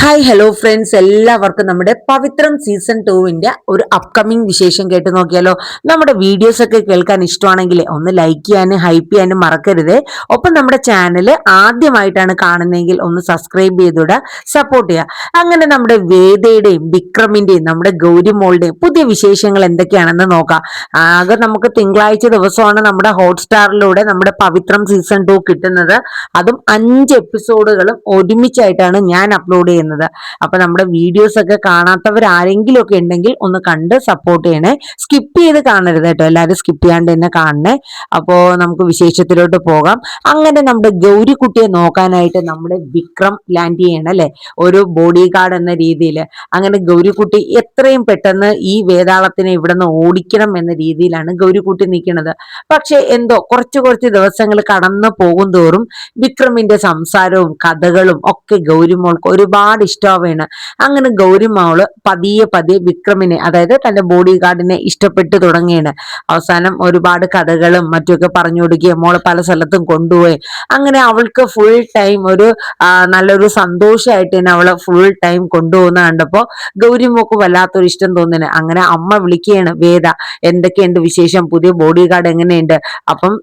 Hi hello friends, എല്ലാവർക്കും നമ്മുടെ പവിത്രം season 2 ഒരു അപ്കമിങ് വിശേഷം കേട്ട് നോക്കിയാലോ. നമ്മുടെ വീഡിയോസ് ഒക്കെ കേൾക്കാൻ ഇഷ്ടമാണെങ്കിൽ ഒന്ന് ലൈക്ക് ചെയ്യാനും ഹൈപ്പ് ചെയ്യാനും മറക്കരുത്. ഒപ്പം നമ്മുടെ ചാനൽ ആദ്യമായിട്ടാണ് കാണുന്നതെങ്കിൽ ഒന്ന് സബ്സ്ക്രൈബ് ചെയ്തൂടെ സപ്പോർട്ട് ചെയ്യുക. അങ്ങനെ നമ്മുടെ വേദയുടെയും വിക്രമിന്റെയും നമ്മുടെ ഗൗരിമോളുടെയും പുതിയ വിശേഷങ്ങൾ എന്തൊക്കെയാണെന്ന് നോക്കാം. ആകെ നമുക്ക് തിങ്കളാഴ്ച ദിവസമാണ് നമ്മുടെ ഹോട്ട്സ്റ്റാറിലൂടെ നമ്മുടെ പവിത്രം സീസൺ 2 കിട്ടുന്നത്. അതും 5 എപ്പിസോഡുകളും ഒരുമിച്ചായിട്ടാണ് ഞാൻ അപ്ലോഡ് ചെയ്യുന്നത്. അപ്പൊ നമ്മുടെ വീഡിയോസ് ഒക്കെ കാണാത്തവർ ആരെങ്കിലും ഒക്കെ ഉണ്ടെങ്കിൽ ഒന്ന് കണ്ട് സപ്പോർട്ട് ചെയ്യണേ. സ്കിപ്പ് ചെയ്ത് കാണരുത് കേട്ടോ, എല്ലാവരും സ്കിപ്പ് ചെയ്യാണ്ട് തന്നെ കാണണേ. അപ്പോ നമുക്ക് വിശേഷത്തിലോട്ട് പോകാം. അങ്ങനെ നമ്മുടെ ഗൗരിക്കുട്ടിയെ നോക്കാനായിട്ട് നമ്മുടെ വിക്രം ലാൻഡ് ചെയ്യണം അല്ലെ, ഒരു ബോഡി ഗാർഡ് എന്ന രീതിയിൽ. അങ്ങനെ ഗൗരിക്കുട്ടി എത്രയും പെട്ടെന്ന് ഈ വേതാളത്തിനെ ഇവിടെ നിന്ന് ഓടിക്കണം എന്ന രീതിയിലാണ് ഗൗരിക്കുട്ടി നിൽക്കുന്നത്. പക്ഷെ എന്തോ കുറച്ച് ദിവസങ്ങൾ കടന്നു പോകും തോറും വിക്രമിന്റെ സംസാരവും കഥകളും ഒക്കെ ഗൗരിമോൾക്ക് ഒരുപാട് ഇഷ്ടമാവുകയാണ്. അങ്ങനെ ഗൗരിമോള് പതിയെ വിക്രമിനെ, അതായത് തന്റെ ബോഡി ഗാർഡിനെ ഇഷ്ടപ്പെട്ടു തുടങ്ങിയാണ്. അവസാനം ഒരുപാട് കഥകളും മറ്റുമൊക്കെ പറഞ്ഞു കൊടുക്കുകയും മോള് പല സ്ഥലത്തും കൊണ്ടുപോയി. അങ്ങനെ അവൾക്ക് ഫുൾ ടൈം ഒരു നല്ലൊരു സന്തോഷമായിട്ട് തന്നെ അവളെ ഫുൾ ടൈം കൊണ്ടുപോകുന്ന കണ്ടപ്പോ ഗൗരിമോക്ക് വല്ലാത്തൊരു ഇഷ്ടം തോന്നുന്നു. അങ്ങനെ അമ്മ വിളിക്കുകയാണ്, വേദ എന്തൊക്കെയുണ്ട് വിശേഷം, പുതിയ ബോഡി ഗാർഡ് എങ്ങനെയുണ്ട്. അപ്പം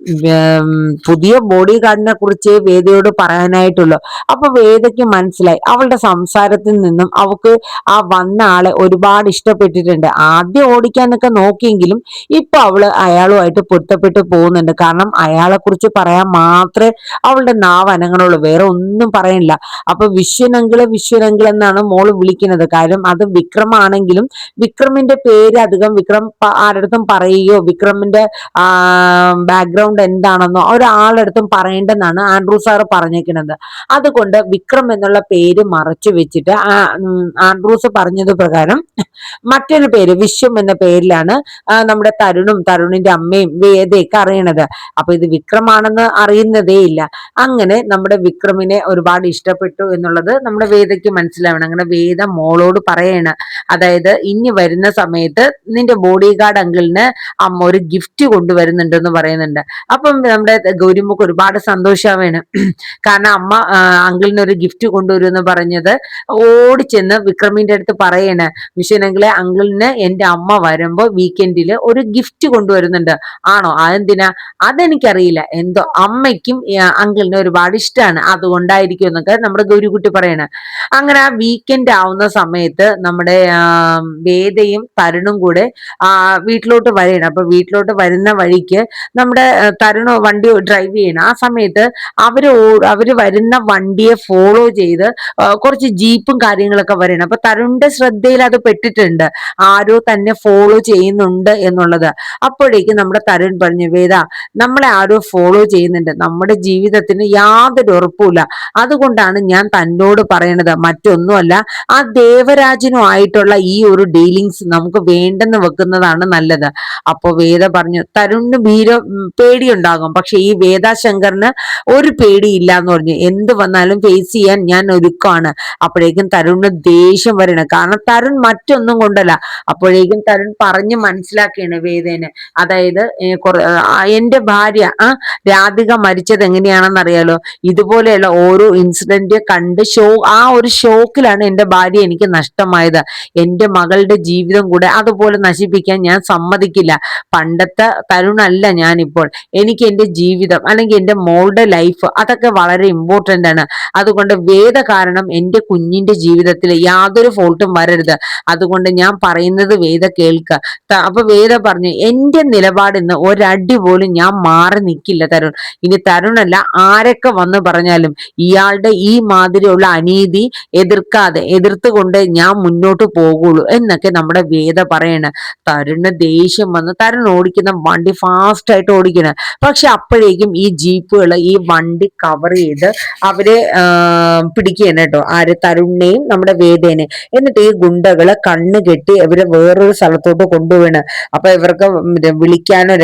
പുതിയ ബോഡി ഗാർഡിനെ കുറിച്ച് വേദയോട് പറയാനായിട്ടുള്ളൂ. അപ്പൊ വേദയ്ക്ക് മനസ്സിലായി അവളുടെ സംസാരത്തിൽ നിന്നും അവൾക്ക് ആ വന്ന ആളെ ഒരുപാട് ഇഷ്ടപ്പെട്ടിട്ടുണ്ട്. ആദ്യം ഓടിക്കാനൊക്കെ നോക്കിയെങ്കിലും ഇപ്പൊ അവള് അയാളുമായിട്ട് പൊരുത്തപ്പെട്ട് പോകുന്നുണ്ട്. കാരണം അയാളെ കുറിച്ച് പറയാൻ മാത്രമേ അവളുടെ നാവ് അനങ്ങണുള്ളൂ, വേറെ ഒന്നും പറയണില്ല. അപ്പൊ വിശ്വനങ്കിൾ എന്നാണ് മോള് വിളിക്കുന്നത്. കാര്യം അത് വിക്രമാണെങ്കിലും വിക്രമിന്റെ പേര് അധികം വിക്രം ആരടുത്തും പറയുകയോ വിക്രമിന്റെ ബാക്ക്ഗ്രൗണ്ട് എന്താണെന്നോ ഒരാളടുത്തും പറയേണ്ടെന്നാണ് ആൻഡ്രൂ സാറ് പറഞ്ഞേക്കുന്നത്. അതുകൊണ്ട് വിക്രം എന്നുള്ള പേര് മറച്ചു വെച്ചിട്ട് ആൻഡ്രൂസ് പറഞ്ഞത് പ്രകാരം മറ്റൊരു പേര് വിശ്വം എന്ന പേരിലാണ് നമ്മുടെ തരുണിന്റെ അമ്മയും വേദയൊക്കെ അറിയണത്. അപ്പൊ ഇത് വിക്രമാണെന്ന് അറിയുന്നതേ ഇല്ല. അങ്ങനെ നമ്മുടെ വിക്രമിനെ ഒരുപാട് ഇഷ്ടപ്പെട്ടു എന്നുള്ളത് നമ്മുടെ വേദയ്ക്ക് മനസ്സിലാവണം. അങ്ങനെ വേദ മോളോട് പറയാണ്, അതായത് ഇനി വരുന്ന സമയത്ത് നിന്റെ ബോഡി ഗാർഡ് അങ്കിളിന് അമ്മ ഒരു ഗിഫ്റ്റ് കൊണ്ടുവരുന്നുണ്ടെന്ന് പറയുന്നുണ്ട്. അപ്പം നമ്മുടെ ഗൗരിമുക്ക് ഒരുപാട് സന്തോഷാവാണ്. കാരണം അമ്മ അങ്കിളിന് ഒരു ഗിഫ്റ്റ് കൊണ്ടുവരുമെന്ന് പറഞ്ഞത് ഓടിച്ചെന്ന് വിക്രമിന്റെ അടുത്ത് പറയണ, വിശ്വനങ്കിളെ അങ്കിളിന് എന്റെ അമ്മ വരുമ്പോ വീക്കെൻഡില് ഒരു ഗിഫ്റ്റ് കൊണ്ടുവരുന്നുണ്ട്. ആണോ, അതെന്തിനാ? അതെനിക്കറിയില്ല, എന്തോ അമ്മയ്ക്കും അങ്കിളിന് ഒരുപാട് ഇഷ്ടമാണ്, അതുകൊണ്ടായിരിക്കും എന്നൊക്കെ നമ്മുടെ ഗൗരിക്കുട്ടി പറയണ. അങ്ങനെ ആ വീക്കെൻഡ് ആവുന്ന സമയത്ത് നമ്മുടെ വേദയും തരുണും കൂടെ വീട്ടിലോട്ട് വരണം. അപ്പൊ വീട്ടിലോട്ട് വരുന്ന വഴിക്ക് നമ്മുടെ തരുണ് വണ്ടി ഡ്രൈവ് ചെയ്യണം. ആ സമയത്ത് അവര് വരുന്ന വണ്ടിയെ ഫോളോ ചെയ്ത് കുറച്ച് ജീപ്പും കാര്യങ്ങളൊക്കെ വരണം. അപ്പൊ തരുണിന്റെ ശ്രദ്ധയിൽ അത് പെട്ടിട്ടുണ്ട്, ആരോ തന്നെ ഫോളോ ചെയ്യുന്നുണ്ട് എന്നുള്ളത്. അപ്പോഴേക്കും നമ്മുടെ തരുൺ പറഞ്ഞു, വേദ നമ്മളെ ആരോ ഫോളോ ചെയ്യുന്നുണ്ട്, നമ്മുടെ ജീവിതത്തിന് യാതൊരു ഉറപ്പുമില്ല, അതുകൊണ്ടാണ് ഞാൻ തന്നോട് പറയണത്, മറ്റൊന്നുമല്ല ആ ദേവരാജനുമായിട്ടുള്ള ഈ ഒരു ഡീലിങ്സ് നമുക്ക് വേണ്ടെന്ന് വെക്കുന്നതാണ് നല്ലത്. അപ്പൊ വേദ പറഞ്ഞു, തരുണിന് പേടിയുണ്ടാകും, പക്ഷെ ഈ വേദാശങ്കറിന് ഒരു പേടിയില്ല എന്ന് പറഞ്ഞു. എന്ത് വന്നാലും ഫേസ് ചെയ്യാൻ ഞാൻ ഒരുക്കമാണ്. അപ്പോഴേക്കും തരുണിന് ദേഷ്യം വരണം, കാരണം തരുൺ മറ്റൊന്നും കൊണ്ടല്ല. അപ്പോഴേക്കും തരുൺ പറഞ്ഞ് മനസ്സിലാക്കിയാണ് വേദേനെ, അതായത് എന്റെ ഭാര്യ രാധിക മരിച്ചത് എങ്ങനെയാണെന്ന് അറിയാലോ, ഇതുപോലെയുള്ള ഓരോ ഇൻസിഡന്റ് കണ്ട് ആ ഒരു ഷോക്കിലാണ് എന്റെ ഭാര്യ എനിക്ക് നഷ്ടമായത്. എന്റെ മകളുടെ ജീവിതം കൂടെ അതുപോലെ നശിപ്പിക്കാൻ ഞാൻ സമ്മതിക്കില്ല. പണ്ടത്തെ തരുണല്ല ഞാനിപ്പോൾ. എനിക്ക് എന്റെ ജീവിതം അല്ലെങ്കിൽ എന്റെ മോളുടെ ലൈഫ് അതൊക്കെ വളരെ ഇമ്പോർട്ടന്റ് ആണ്. അതുകൊണ്ട് വേദ കാരണം എന്റെ കുഞ്ഞിന്റെ ജീവിതത്തിൽ യാതൊരു ഫോൾട്ടും വരരുത്. അതുകൊണ്ട് ഞാൻ പറയുന്നത് വേദ കേൾക്കുക. അപ്പൊ വേദ പറഞ്ഞു, എന്റെ നിലപാടിന്ന് ഒരടി പോലും ഞാൻ മാറി നിൽക്കില്ല തരുൺ. ഇനി തരുണല്ല, ആരൊക്കെ വന്ന് പറഞ്ഞാലും ഇയാളുടെ ഈ മാതിരിയുള്ള അനീതി എതിർത്തുകൊണ്ട് ഞാൻ മുന്നോട്ട് പോകുള്ളൂ എന്നൊക്കെ നമ്മുടെ വേദ പറയണ. തരുണ് ദേഷ്യം വന്ന് തരുൺ ഓടിക്കുന്ന വണ്ടി ഫാസ്റ്റ് ആയിട്ട് ഓടിക്കണം. പക്ഷെ അപ്പോഴേക്കും ഈ ജീപ്പുകൾ ഈ വണ്ടി കവർ ചെയ്ത് അവരെ പിടിക്കുകയാണ് കേട്ടോ, ആര്, തരുണിനെയും നമ്മുടെ വേദേനെ. എന്നിട്ട് ഈ ഗുണ്ടകളെ കണ്ണ് കെട്ടി ഇവരെ വേറൊരു സ്ഥലത്തോട്ട് കൊണ്ടുപോവാണ്. അപ്പൊ ഇവർക്ക് വിളിക്കാനോ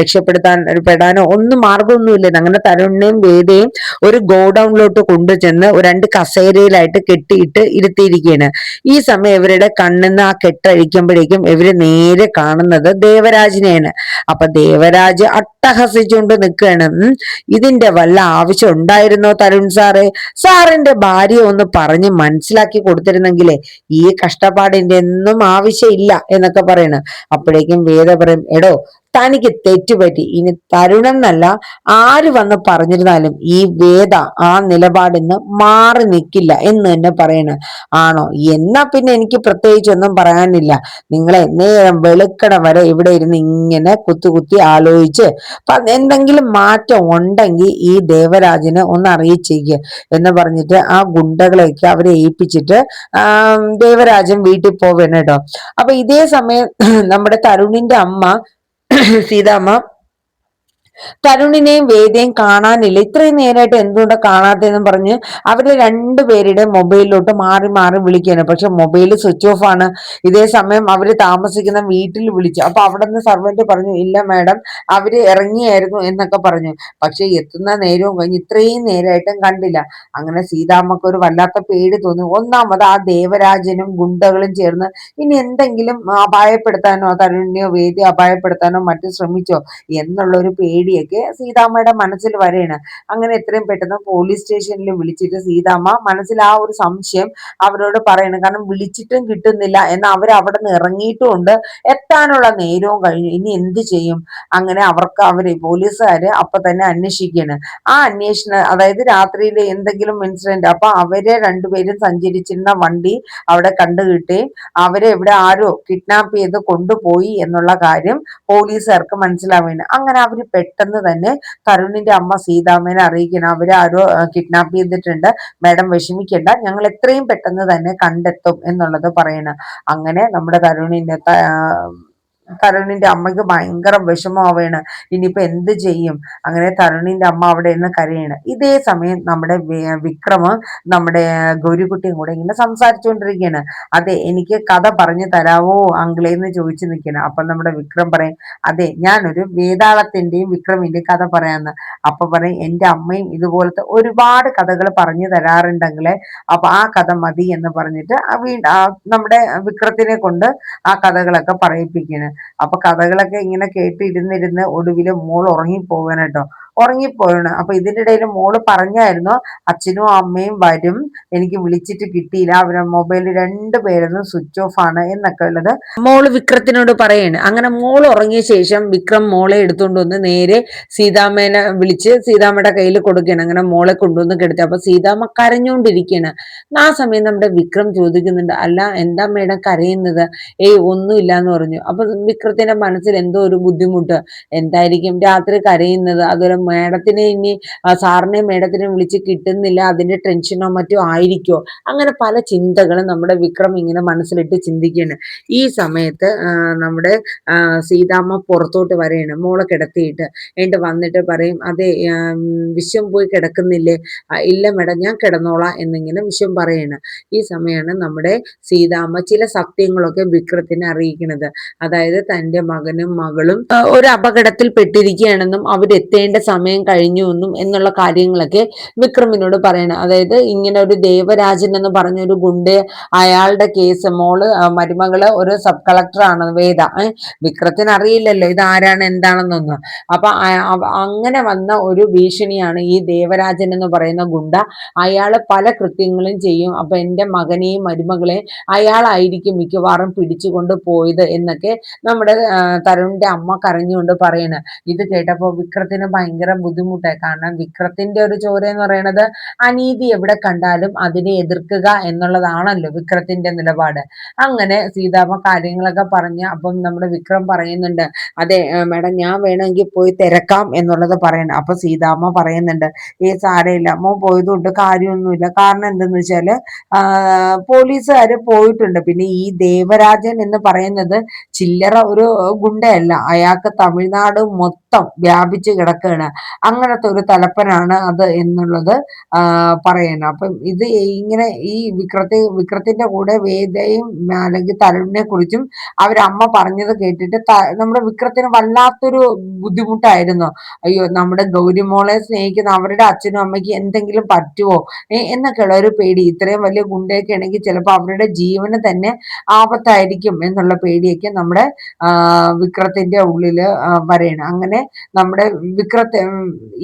പെടാനോ ഒന്നും മാർഗമൊന്നുമില്ല. അങ്ങനെ തരുണിനെയും വേദയും ഒരു ഗോഡൌണിലോട്ട് കൊണ്ടുചെന്ന് 2 കസേരയിലായിട്ട് കെട്ടിയിട്ട് ഇരുത്തിയിരിക്കുകയാണ്. ഈ സമയം ഇവരുടെ കണ്ണിന്ന് ആ കെട്ടഴിക്കുമ്പോഴേക്കും ഇവര് നേരെ കാണുന്നത് ദേവരാജിനെയാണ്. അപ്പൊ ദേവരാജ് അട്ടഹസിച്ചുകൊണ്ട് നിൽക്കുകയാണ്. ഇതിന്റെ വല്ല ആവശ്യം ഉണ്ടായിരുന്നോ തരുൺ സാറേ? സാറിന്റെ ഭാര്യ ഒന്ന് പറഞ്ഞ് മനസ്സിലാക്കി കൊടുത്തിരുന്നെങ്കിലേ ഈ കഷ്ടപ്പാടിന്റെ ഒന്നും ആവശ്യമില്ല എന്നൊക്കെ പറയണ്. അപ്പോഴേക്കും വേദ പറയും, എടോ തനിക്ക് തെറ്റുപറ്റി. ഇനി തരുണെന്നല്ല ആര് വന്ന് പറഞ്ഞിരുന്നാലും ഈ വേദ ആ നിലപാടിന്ന് മാറി നിൽക്കില്ല എന്ന് തന്നെ പറയണ്. ആണോ? എന്നാ പിന്നെ എനിക്ക് പ്രത്യേകിച്ച് ഒന്നും പറയാനില്ല. നിങ്ങളെ നേരം വെളുക്കണ വരെ ഇവിടെ ഇരുന്ന് ഇങ്ങനെ കുത്തി ആലോചിച്ച് എന്തെങ്കിലും മാറ്റം ഉണ്ടെങ്കിൽ ഈ ദേവരാജനെ ഒന്ന് അറിയിച്ചേക്ക് എന്ന് പറഞ്ഞിട്ട് ആ ഗുണ്ടകളെയൊക്കെ അവരെ ഏൽപ്പിച്ചിട്ട് ദേവരാജൻ വീട്ടിൽ പോവേണം കേട്ടോ. അപ്പൊ ഇതേ സമയം നമ്മുടെ തരുണിന്റെ അമ്മ സീതാമ്മ തരുണിനെയും വേദയും കാണാനില്ല, ഇത്രയും നേരമായിട്ട് എന്തുകൊണ്ടാ കാണാത്തെന്നും പറഞ്ഞ് അവര് രണ്ടുപേരുടെ മൊബൈലിലോട്ട് മാറി മാറി വിളിക്കുകയാണ്. പക്ഷെ മൊബൈൽ സ്വിച്ച് ഓഫ് ആണ്. ഇതേ സമയം അവര് താമസിക്കുന്ന വീട്ടിൽ വിളിച്ചു. അപ്പൊ അവിടെ നിന്ന് സർവന്റ് പറഞ്ഞു, ഇല്ല മാഡം അവര് ഇറങ്ങിയായിരുന്നു എന്നൊക്കെ പറഞ്ഞു. പക്ഷെ എത്തുന്ന നേരവും കഴിഞ്ഞ് ഇത്രയും നേരമായിട്ടും കണ്ടില്ല. അങ്ങനെ സീതാമ്മക്ക് ഒരു വല്ലാത്ത പേടി തോന്നി. ഒന്നാമത് ആ ദേവരാജനും ഗുണ്ടകളും ചേർന്ന് ഇനി എന്തെങ്കിലും അപായപ്പെടുത്താനോ തരുണിനെയോ വേദിയെ അപായപ്പെടുത്താനോ മറ്റും ശ്രമിച്ചോ എന്നുള്ള ഒരു പേടിയൊക്കെ സീതാമ്മയുടെ മനസ്സിൽ വരെയാണ്. അങ്ങനെ എത്രയും പെട്ടെന്ന് പോലീസ് സ്റ്റേഷനിൽ വിളിച്ചിട്ട് സീതാമ്മ മനസ്സിൽ ആ ഒരു സംശയം അവരോട് പറയണം. കാരണം വിളിച്ചിട്ടും കിട്ടുന്നില്ല എന്ന് അവർ അവിടെ നിന്ന് ഇറങ്ങിയിട്ടുമുണ്ട്, എത്താനുള്ള നേരവും കഴിഞ്ഞു, ഇനി എന്ത് ചെയ്യും? അങ്ങനെ അവര് പോലീസുകാര് അപ്പൊ തന്നെ അന്വേഷിക്കുകയാണ്. ആ അന്വേഷണം അതായത് രാത്രിയിൽ എന്തെങ്കിലും ഇൻസിഡന്റ്, അപ്പൊ അവരെ രണ്ടുപേരും സഞ്ചരിച്ചിരുന്ന വണ്ടി അവിടെ കണ്ടുകിട്ടുകയും അവരെ ഇവിടെ ആരോ കിഡ്നാപ്പ് ചെയ്ത് കൊണ്ടുപോയി എന്നുള്ള കാര്യം പോലീസുകാർക്ക് മനസ്സിലാവുകയാണ്. അങ്ങനെ അവര് പെട്ടെന്ന് തന്നെ തരുണിന്റെ അമ്മ സീതാമ്മേനെ അറിയിക്കണം, അവരാരോ കിഡ്നാപ്പ് ചെയ്തിട്ടുണ്ട്, മാഡം വിഷമിക്കേണ്ട, ഞങ്ങൾ എത്രയും പെട്ടെന്ന് തന്നെ കണ്ടെത്തും എന്നുള്ളത് പറയണം. അങ്ങനെ നമ്മുടെ തരുണിന്റെ അമ്മയ്ക്ക് ഭയങ്കര വിഷമമാവുകയാണ്. ഇനിയിപ്പോ എന്ത് ചെയ്യും? അങ്ങനെ തരുണിന്റെ അമ്മ അവിടെ നിന്ന് കരയാണ്. ഇതേ സമയം നമ്മുടെ വിക്രമ് നമ്മുടെ ഗൗരിക്കുട്ടിയും കൂടെ ഇങ്ങനെ സംസാരിച്ചുകൊണ്ടിരിക്കുകയാണ്. അതെ, എനിക്ക് കഥ പറഞ്ഞു തരാവോ അങ്കിളേ എന്ന് ചോദിച്ചു നിൽക്കണം. അപ്പൊ നമ്മുടെ വിക്രം പറയും, അതെ ഞാനൊരു വേതാളത്തിന്റെയും വിക്രമിന്റെയും കഥ പറയാന്ന്. അപ്പൊ പറയും, എന്റെ അമ്മയും ഇതുപോലത്തെ ഒരുപാട് കഥകൾ പറഞ്ഞു തരാറുണ്ടെങ്കിലേ, അപ്പൊ ആ കഥ മതി എന്ന് പറഞ്ഞിട്ട് നമ്മുടെ വിക്രത്തിനെ കൊണ്ട് ആ കഥകളൊക്കെ പറയിപ്പിക്കുന്നു. അപ്പൊ കഥകളൊക്കെ ഇങ്ങനെ കേട്ടിരുന്നിരുന്ന് ഒടുവില് മോൾ ഉറങ്ങിപ്പോവാൻ കേട്ടോ, ഉറങ്ങിപ്പോയാണ്. അപ്പൊ ഇതിന്റെ ഇടയിൽ മോള് പറഞ്ഞായിരുന്നു, അച്ഛനും അമ്മയും വരും, എനിക്ക് വിളിച്ചിട്ട് കിട്ടിയില്ല, അവരുടെ മൊബൈൽ രണ്ടുപേരും സ്വിച്ച് ഓഫ് ആണ് എന്നൊക്കെ ഉള്ളത് മോള് വിക്രത്തിനോട് പറയാണ്. അങ്ങനെ മോൾ ഉറങ്ങിയ ശേഷം വിക്രം മോളെ എടുത്തുകൊണ്ട് വന്ന് നേരെ സീതാമ്മേനെ വിളിച്ച് സീതാമ്മയുടെ കയ്യിൽ കൊടുക്കുകയാണ്. അങ്ങനെ മോളെ കൊണ്ടുവന്ന് കിടത്തി. അപ്പൊ സീതാമ്മ കരഞ്ഞുകൊണ്ടിരിക്കുകയാണ്. ആ സമയം നമ്മുടെ വിക്രം ചോദിക്കുന്നുണ്ട്, അല്ല എന്താ മേഡം കരയുന്നത്? ഒന്നുമില്ല എന്ന് പറഞ്ഞു. അപ്പൊ വിക്രത്തിന്റെ മനസ്സിൽ എന്തോ ഒരു ബുദ്ധിമുട്ട്, എന്തായിരിക്കും രാത്രി കരയുന്നത്? അതുപോലെ മേഡത്തിനെ ഇനി സാറിനെ മേഡത്തിനെ വിളിച്ച് കിട്ടുന്നില്ല, അതിന്റെ ടെൻഷനോ മറ്റോ ആയിരിക്കോ? അങ്ങനെ പല ചിന്തകളും നമ്മുടെ വിക്രം ഇങ്ങനെ മനസ്സിലിട്ട് ചിന്തിക്കുകയാണ്. ഈ സമയത്ത് നമ്മുടെ സീതാമ്മ പുറത്തോട്ട് വരെയാണ് മോളെ കിടത്തിയിട്ട്. എന്നിട്ട് വന്നിട്ട് പറയും, അതെ വിശ്വം പോയി കിടക്കുന്നില്ലേ? ഇല്ല മേഡം ഞാൻ കിടന്നോളാം എന്നിങ്ങനെ വിശ്വം പറയാണ്. ഈ സമയമാണ് നമ്മുടെ സീതാമ്മ ചില സത്യങ്ങളൊക്കെ വിക്രത്തിനെ അറിയിക്കുന്നത്. അതായത് തന്റെ മകനും മകളും ഒരു അപകടത്തിൽ പെട്ടിരിക്കുകയാണെന്നും അവരെത്തേണ്ട സമയം കഴിഞ്ഞു എന്നും എന്നുള്ള കാര്യങ്ങളൊക്കെ വിക്രമിനോട് പറയണം. അതായത് ഇങ്ങനെ ഒരു ദേവരാജൻ എന്ന് പറഞ്ഞ ഒരു ഗുണ്ടെ, അയാളുടെ കേസ് മരുമകള് ഒരു സബ് കളക്ടറാണ് വേദ. വിക്രത്തിന് അറിയില്ലല്ലോ ഇത് ആരാണ് എന്താണെന്നൊന്നും. അപ്പൊ അങ്ങനെ വന്ന ഒരു ഭീഷണിയാണ് ഈ ദേവരാജൻ എന്ന് പറയുന്ന ഗുണ്ട. അയാള് പല കൃത്യങ്ങളും ചെയ്യും. അപ്പൊ എന്റെ മകനെയും മരുമകളെയും അയാളായിരിക്കും മിക്കവാറും പിടിച്ചുകൊണ്ട് പോയത് എന്നൊക്കെ നമ്മുടെ തരുണിന്റെ അമ്മ കരഞ്ഞുകൊണ്ട് പറയണ്. ഇത് കേട്ടപ്പോ വിക്രത്തിന് ഭയങ്കര ബുദ്ധിമുട്ടായി. കാരണം വിക്രത്തിന്റെ ഒരു ചോര എന്ന് പറയുന്നത് അനീതി എവിടെ കണ്ടാലും അതിനെ എതിർക്കുക എന്നുള്ളതാണല്ലോ വിക്രത്തിന്റെ നിലപാട്. അങ്ങനെ സീതാമ്മ കാര്യങ്ങളൊക്കെ പറഞ്ഞ് അപ്പം നമ്മുടെ വിക്രം പറയുന്നുണ്ട്, അതെ മേഡം ഞാൻ വേണമെങ്കിൽ പോയി തിരക്കാം എന്നുള്ളത് പറയണം. അപ്പൊ സീതാമ്മ പറയുന്നുണ്ട്, സാരമില്ല മോൻ പോയതുകൊണ്ട് കാര്യമൊന്നുമില്ല. കാരണം എന്തെന്ന് വെച്ചാല് പോലീസുകാര് പോയിട്ടുണ്ട്. പിന്നെ ഈ ദേവരാജൻ എന്ന് പറയുന്നത് ചില്ലറ ഒരു ഗുണ്ടയല്ല, അയാൾക്ക് തമിഴ്നാട് മൊത്തം വ്യാപിച്ചു കിടക്കുകയാണ്. അങ്ങനത്തെ ഒരു തലപ്പനാണ് അത് എന്നുള്ളത് പറയുന്നത്. അപ്പം ഇത് ഇങ്ങനെ ഈ വിക്രത്തിന്റെ കൂടെ വേദയും അല്ലെങ്കിൽ തരുണിനെ കുറിച്ചും അവരമ്മ പറഞ്ഞത് കേട്ടിട്ട് നമ്മുടെ വിക്രത്തിന് വല്ലാത്തൊരു ബുദ്ധിമുട്ടായിരുന്നു. അയ്യോ നമ്മുടെ ഗൗരിമോളെ സ്നേഹിക്കുന്ന അവരുടെ അച്ഛനും അമ്മയ്ക്ക് എന്തെങ്കിലും പറ്റുമോ എന്നൊക്കെയുള്ള ഒരു പേടി. ഇത്രയും വലിയ ഗുണ്ടയൊക്കെ ആണെങ്കിൽ ചിലപ്പോൾ അവരുടെ ജീവന് തന്നെ ആപത്തായിരിക്കും എന്നുള്ള പേടിയൊക്കെ നമ്മുടെ വിക്രത്തിന്റെ ഉള്ളില് വരെയാണ്. അങ്ങനെ അങ്ങനെ നമ്മുടെ വിക്രത്തെ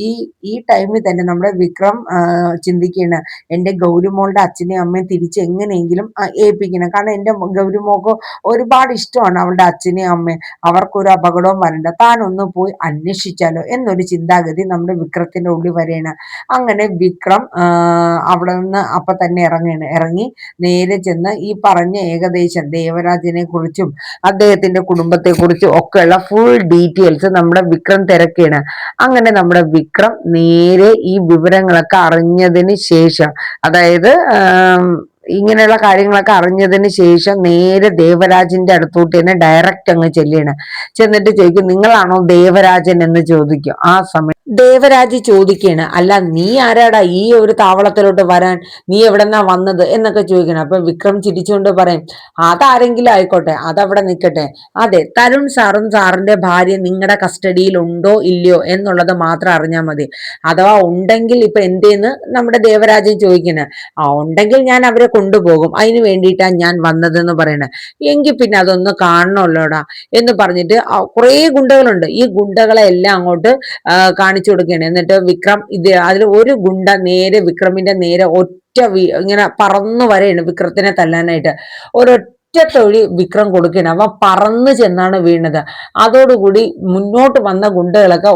ഈ ഈ ടൈമിൽ തന്നെ നമ്മുടെ വിക്രം ചിന്തിക്കുകയാണ്, എന്റെ ഗൗരിമോളുടെ അച്ഛനെയും അമ്മയും തിരിച്ച് എങ്ങനെയെങ്കിലും ഏൽപ്പിക്കണം. കാരണം എന്റെ ഗൗരിമോൾക്ക് ഒരുപാട് ഇഷ്ടമാണ് അവളുടെ അച്ഛനെയും അമ്മയും, അവർക്കൊരു അപകടവും വരണ്ട, താനൊന്ന് പോയി അന്വേഷിച്ചാലോ എന്നൊരു ചിന്താഗതി നമ്മുടെ വിക്രത്തിന്റെ ഉള്ളിൽ വരെയാണ്. അങ്ങനെ വിക്രം അവിടെ നിന്ന് അപ്പൊ തന്നെ ഇറങ്ങി നേരെ ചെന്ന് ഈ പറഞ്ഞ ഏകദേശം ദേവരാജനെ കുറിച്ചും അദ്ദേഹത്തിന്റെ കുടുംബത്തെ കുറിച്ചും ഒക്കെയുള്ള ഫുൾ ഡീറ്റെയിൽസ് നമ്മുടെ വിക്രം തിരക്കിയാണ്. അങ്ങനെ നമ്മുടെ വിക്രം നേരെ ഈ വിവരങ്ങളൊക്കെ അറിഞ്ഞതിന് ശേഷം, അതായത് ഇങ്ങനെയുള്ള കാര്യങ്ങളൊക്കെ അറിഞ്ഞതിന് ശേഷം നേരെ ദേവരാജന്റെ അടുത്തോട്ട് തന്നെ ഡയറക്റ്റ് അങ്ങ് ചെല്ലുകയാണ്. ചെന്നിട്ട് ചോദിക്കും, നിങ്ങളാണോ ദേവരാജൻ എന്ന് ചോദിക്കും. ആ സമയം ദേവരാജ് ചോദിക്കുകയാണ്, അല്ല നീ ആരാടാ ഈ ഒരു താവളത്തിലോട്ട് വരാൻ, നീ എവിടെന്നാ വന്നത് എന്നൊക്കെ ചോദിക്കണം. അപ്പൊ വിക്രം ചിരിച്ചുകൊണ്ട് പറയും, അതാരെങ്കിലും ആയിക്കോട്ടെ, അതവിടെ നിൽക്കട്ടെ. അതെ, തരുൺ സാറും സാറിന്റെ ഭാര്യ നിങ്ങളുടെ കസ്റ്റഡിയിൽ ഉണ്ടോ ഇല്ലയോ എന്നുള്ളത് മാത്രം അറിഞ്ഞാൽ മതി. അഥവാ ഉണ്ടെങ്കിൽ ഇപ്പൊ എന്തേന്ന് നമ്മുടെ ദേവരാജൻ ചോദിക്കുന്നത്. ഉണ്ടെങ്കിൽ ഞാൻ അവരെ കൊണ്ടുപോകും, അതിന് വേണ്ടിയിട്ടാണ് ഞാൻ വന്നതെന്ന് പറയണേ. എങ്കിൽ പിന്നെ അതൊന്ന് കാണണമല്ലോടാ എന്ന് പറഞ്ഞിട്ട് കുറെ ഗുണ്ടകളുണ്ട്. ഈ ഗുണ്ടകളെ എല്ലാം അങ്ങോട്ട് കാണിച്ചു കൊടുക്കുകയാണ്. എന്നിട്ട് വിക്രം അതിൽ ഒരു ഗുണ്ട നേരെ വിക്രമിന്റെ നേരെ ഇങ്ങനെ പറന്നു വരെയാണ് വിക്രത്തിനെ തല്ലാനായിട്ട്. ഒറ്റ വിക്രം കൊടുക്കുകയാണ്. അവൻ പറന്ന് ചെന്നാണ് വീണത്. അതോടുകൂടി മുന്നോട്ട് വന്ന ഗുണ്ടകളൊക്കെ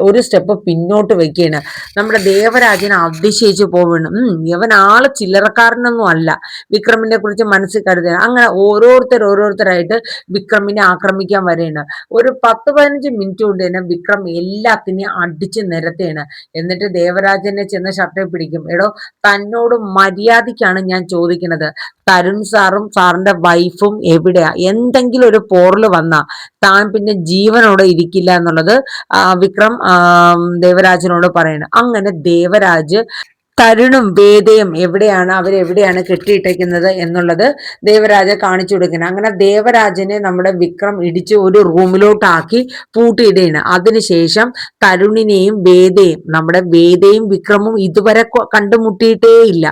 ഒരു സ്റ്റെപ്പ് പിന്നോട്ട് വെക്കുകയാണ്. നമ്മുടെ ദേവരാജനെ അതിശയിച്ചു പോവുകയാണ്. ഇവൻ ആള് ചില്ലറക്കാരനൊന്നും അല്ല, വിക്രമിനെ കുറിച്ച് മനസ്സിൽ കരുതുക. അങ്ങനെ ഓരോരുത്തരായിട്ട് വിക്രമിനെ ആക്രമിക്കാൻ വരെയാണ്. ഒരു 10-15 മിനിറ്റ് കൊണ്ട് തന്നെ വിക്രം എല്ലാത്തിനെയും അടിച്ച് നിരത്തുകയാണ്. എന്നിട്ട് ദേവരാജനെ ചെന്ന് ഷർട്ടെ പിടിക്കും. എടോ, തന്നോട് മര്യാദയ്ക്കാണ് ഞാൻ ചോദിക്കുന്നത്, തരുൺ സാറും സാറിന്റെ വൈഫും എവിടെയാ? എന്തെങ്കിലും ഒരു പോറൽ വന്നാ താൻ പിന്നെ ജീവനോടെ ഇരിക്കില്ല എന്നുള്ളത് വിക്രം ദേവരാജനോട് പറയണം. അങ്ങനെ ദേവരാജ് തരുണും വേദയും അവരെവിടെയാണ് കെട്ടിയിട്ടേക്കുന്നത് എന്നുള്ളത് ദേവരാജ കാണിച്ചു കൊടുക്കുന്നത്. അങ്ങനെ ദേവരാജനെ നമ്മുടെ വിക്രം ഇടിച്ച് ഒരു റൂമിലോട്ടാക്കി പൂട്ടിയിടുകയാണ്. അതിനുശേഷം തരുണിനെയും നമ്മുടെ വേദയും വിക്രമും ഇതുവരെ കണ്ടുമുട്ടിയിട്ടേ ഇല്ല.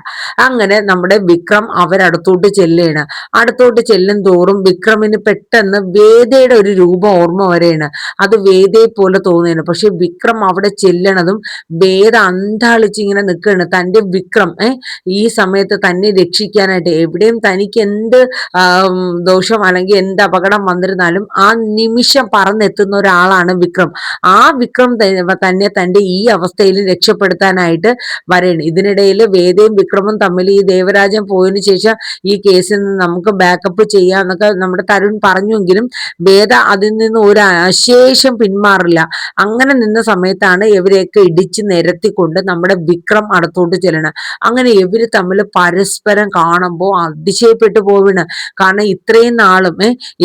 അങ്ങനെ നമ്മുടെ വിക്രം അവരടുത്തോട്ട് ചെല്ലുകയാണ്. അടുത്തോട്ട് ചെല്ലും തോറും വിക്രമിന് പെട്ടെന്ന് വേദയുടെ ഒരു രൂപം ഓർമ്മ വരെയാണ്. അത് വേദയെ പോലെ തോന്നുകയാണ്. പക്ഷെ വിക്രം അവിടെ ചെല്ലണതും വേദ അന്താളിച്ച് ഇങ്ങനെ നിൽക്കുകയാണ്. തന്റെ വിക്രം ഈ സമയത്ത് തന്നെ രക്ഷിക്കാനായിട്ട്, എവിടെയും തനിക്ക് എന്ത് ദോഷം അല്ലെങ്കിൽ എന്ത് അപകടം വന്നിരുന്നാലും ആ നിമിഷം പറന്നെത്തുന്ന ഒരാളാണ് വിക്രം. ആ വിക്രം തന്നെ തന്റെ ഈ അവസ്ഥയിൽ രക്ഷപ്പെടുത്താനായിട്ട് വരെയാണ്. ഇതിനിടയിൽ വേദയും വിക്രമും തമ്മിൽ ഈ ദേവരാജൻ പോയതിനു ശേഷം ഈ കേസിൽ നിന്ന് നമുക്ക് ബാക്കപ്പ് ചെയ്യാന്നൊക്കെ നമ്മുടെ തരുൺ പറഞ്ഞുവെങ്കിലും വേദ അതിൽ നിന്ന് ഒരു അശേഷം പിന്മാറില്ല. അങ്ങനെ നിന്ന സമയത്താണ് ഇവരെയൊക്കെ ഇടിച്ച് നിരത്തിക്കൊണ്ട് നമ്മുടെ വിക്രം അടുത്തോട്ട് ചെല്ലണം. അങ്ങനെ ഇവര് തമ്മിൽ പരസ്പരം കാണുമ്പോൾ അതിശയപ്പെട്ടു പോവാണ്. കാരണം ഇത്രയും നാളും